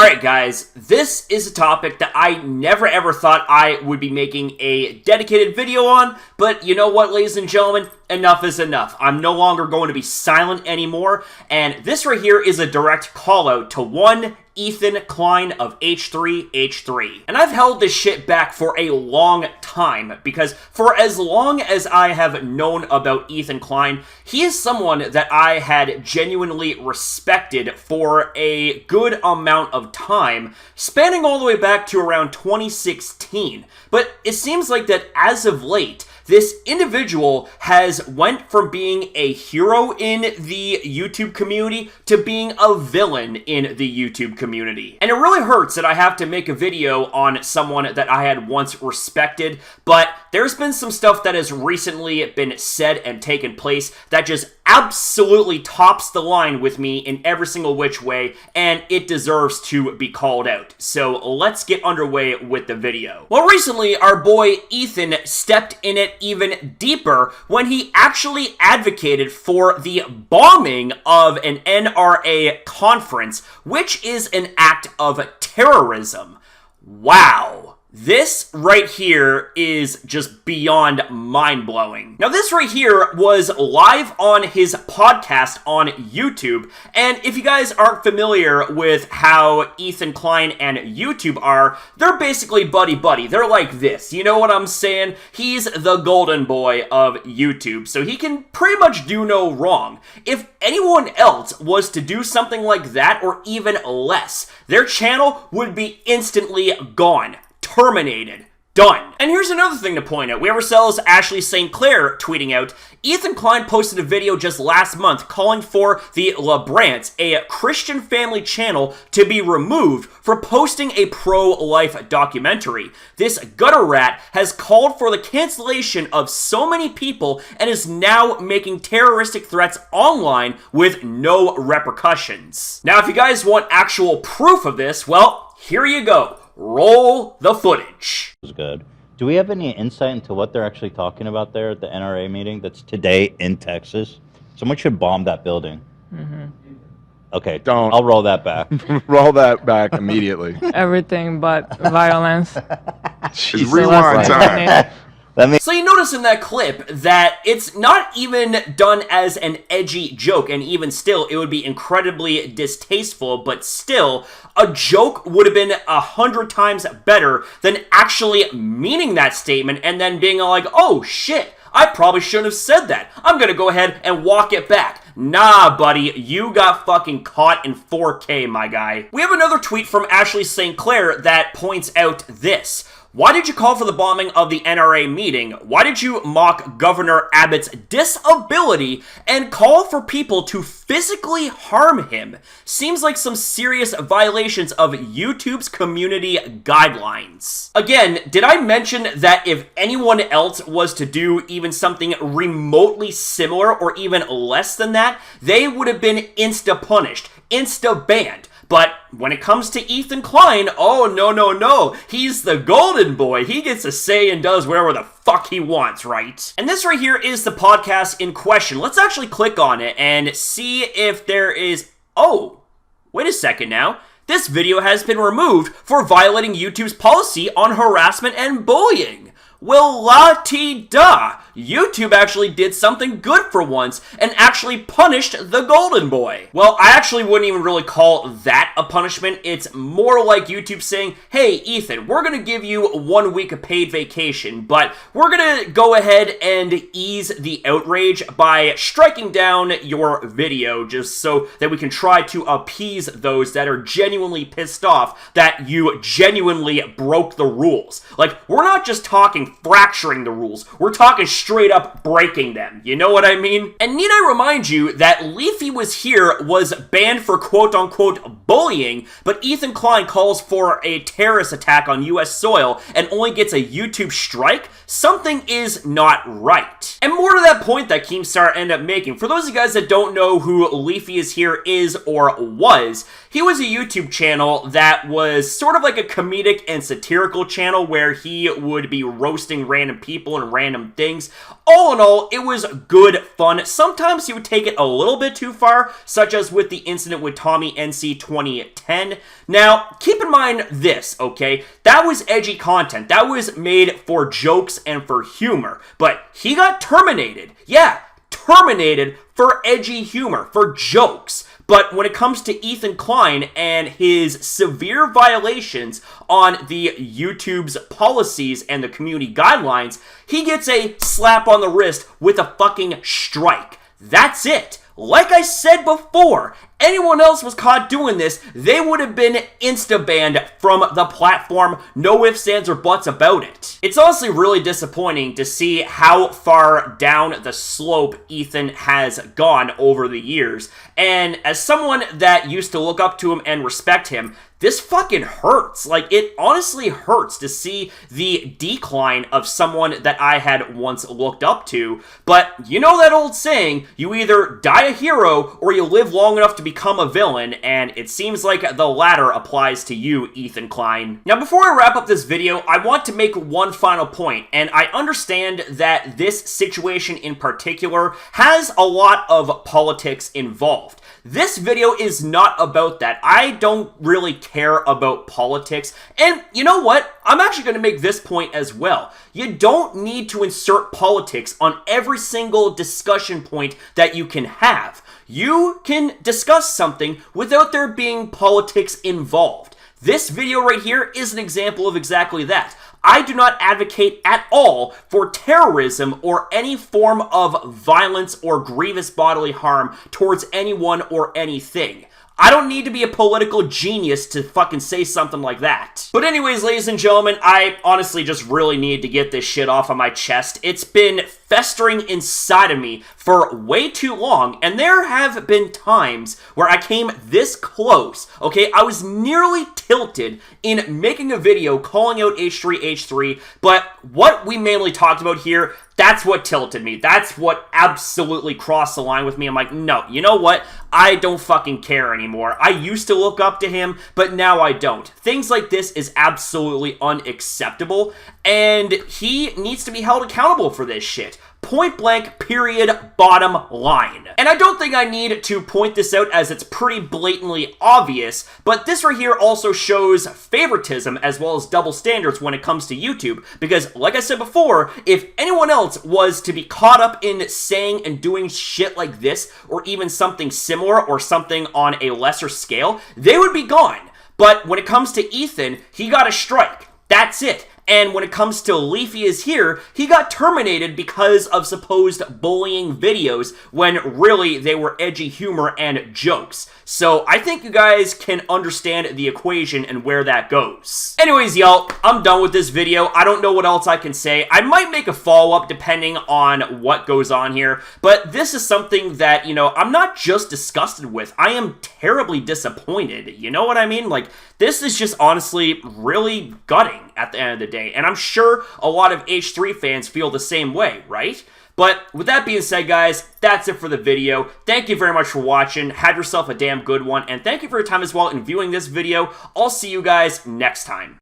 Alright guys, this is a topic that I never ever thought I would be making a dedicated video on, but you know what, ladies and gentlemen, enough is enough. I'm no longer going to be silent anymore, and this right here is a direct call out to one Ethan Klein of H3H3. And I've held this shit back for a long time, because for as long as I have known about Ethan Klein, he is someone that I had genuinely respected for a good amount of time, spanning all the way back to around 2016. But it seems like that as of late, this individual has went from being a hero in the YouTube community to being a villain in the YouTube community. And it really hurts that I have to make a video on someone that I had once respected, but there's been some stuff that has recently been said and taken place that just absolutely tops the line with me in every single which way, and it deserves to be called out. So let's get underway with the video. Well, recently our boy Ethan stepped in it even deeper when he actually advocated for the bombing of an NRA conference, which is an act of terrorism. Wow. This right here is just beyond mind-blowing. Now, this right here was live on his podcast on YouTube, and if you guys aren't familiar with how Ethan Klein and YouTube are, they're basically buddy-buddy. They're like this, you know what I'm saying? He's the golden boy of YouTube, so he can pretty much do no wrong. If anyone else was to do something like that, or even less, their channel would be instantly gone. Terminated. Done. And here's another thing to point out. We have ourselves Ashley St. Clair tweeting out, Ethan Klein posted a video just last month calling for the LeBrants, a Christian family channel, to be removed for posting a pro-life documentary. This gutter rat has called for the cancellation of so many people and is now making terroristic threats online with no repercussions. Now, if you guys want actual proof of this, well, here you go. Roll the footage. Was good. Do we have any insight into what they're actually talking about there at the NRA meeting that's today in Texas? Someone should bomb that building. Okay, don't. I'll roll that back. Roll that back immediately. Everything but violence. Just rewind time. So you notice in that clip that it's not even done as an edgy joke, and even still, it would be incredibly distasteful, but still, a joke would have been 100 times better than actually meaning that statement and then being like, oh shit, I probably shouldn't have said that. I'm gonna go ahead and walk it back. Nah, buddy, you got fucking caught in 4K, my guy. We have another tweet from Ashley St. Clair that points out this. Why did you call for the bombing of the NRA meeting? Why did you mock Governor Abbott's disability and call for people to physically harm him? Seems like some serious violations of YouTube's community guidelines. Again, did I mention that if anyone else was to do even something remotely similar or even less than that, they would have been insta-punished, insta-banned? But when it comes to Ethan Klein, oh no, he's the golden boy. He gets a say and does whatever the fuck he wants, right? And this right here is the podcast in question. Let's actually click on it and see if there is... Oh, wait a second now. This video has been removed for violating YouTube's policy on harassment and bullying. Well, la-ti-da. YouTube actually did something good for once and actually punished the golden boy. Well, I actually wouldn't even really call that a punishment. It's more like YouTube saying, hey, Ethan, we're going to give you 1 week of paid vacation, but we're going to go ahead and ease the outrage by striking down your video just so that we can try to appease those that are genuinely pissed off that you genuinely broke the rules. Like, we're not just talking fracturing the rules. We're talking straight up breaking them. You know what I mean? And need I remind you that Leafy Was Here was banned for quote-unquote bullying, but Ethan Klein calls for a terrorist attack on US soil and only gets a YouTube strike? Something is not right. And more to that point that Keemstar ended up making, for those of you guys that don't know who Leafy Is Here is or was, he was a YouTube channel that was sort of like a comedic and satirical channel where he would be roasting roasting random people and random things. All in all, it was good fun. Sometimes he would take it a little bit too far, such as with the incident with Tommy NC 2010. Now, keep in mind this, okay? That was edgy content. That was made for jokes and for humor. But he got terminated. Yeah, terminated for edgy humor, for jokes. But when it comes to Ethan Klein and his severe violations on the YouTube's policies and the community guidelines, he gets a slap on the wrist with a fucking strike. That's it. Like I said before, anyone else was caught doing this, they would have been insta-banned from the platform. No ifs, ands, or buts about it. It's honestly really disappointing to see how far down the slope Ethan has gone over the years. And as someone that used to look up to him and respect him, this fucking hurts. Like, it honestly hurts to see the decline of someone that I had once looked up to. But you know that old saying, you either die a hero or you live long enough to become a villain, and it seems like the latter applies to you, Ethan Klein. Now, before I wrap up this video, I want to make one final point, and I understand that this situation in particular has a lot of politics involved. This video is not about that. I don't really care about politics. And you know what? I'm actually going to make this point as well. You don't need to insert politics on every single discussion point that you can have. You can discuss something without there being politics involved. This video right here is an example of exactly that. I do not advocate at all for terrorism or any form of violence or grievous bodily harm towards anyone or anything. I don't need to be a political genius to fucking say something like that. But anyways, ladies and gentlemen, I honestly just really need to get this shit off of my chest. It's been festering inside of me for way too long, and there have been times where I came this close, okay? I was nearly tilted in making a video calling out H3H3, but what we mainly talked about here, that's what tilted me. That's what absolutely crossed the line with me. I'm like, no, you know what? I don't fucking care anymore. I used to look up to him, but now I don't. Things like this is absolutely unacceptable, and he needs to be held accountable for this shit. Point blank, period, bottom line. And I don't think I need to point this out as it's pretty blatantly obvious, but this right here also shows favoritism as well as double standards when it comes to YouTube, because like I said before, if anyone else was to be caught up in saying and doing shit like this, or even something similar or something on a lesser scale, they would be gone. But when it comes to Ethan, he got a strike. That's it. And when it comes to Leafy is here, he got terminated because of supposed bullying videos when really they were edgy humor and jokes. So I think you guys can understand the equation and where that goes. Anyways, y'all, I'm done with this video. I don't know what else I can say. I might make a follow-up depending on what goes on here, but this is something that, you know, I'm not just disgusted with. I am terribly disappointed. You know what I mean? Like, this is just honestly really gutting at the end of the day. And I'm sure a lot of H3 fans feel the same way, right? But with that being said, guys, that's it for the video. Thank you very much for watching. Have yourself a damn good one. And thank you for your time as well in viewing this video. I'll see you guys next time.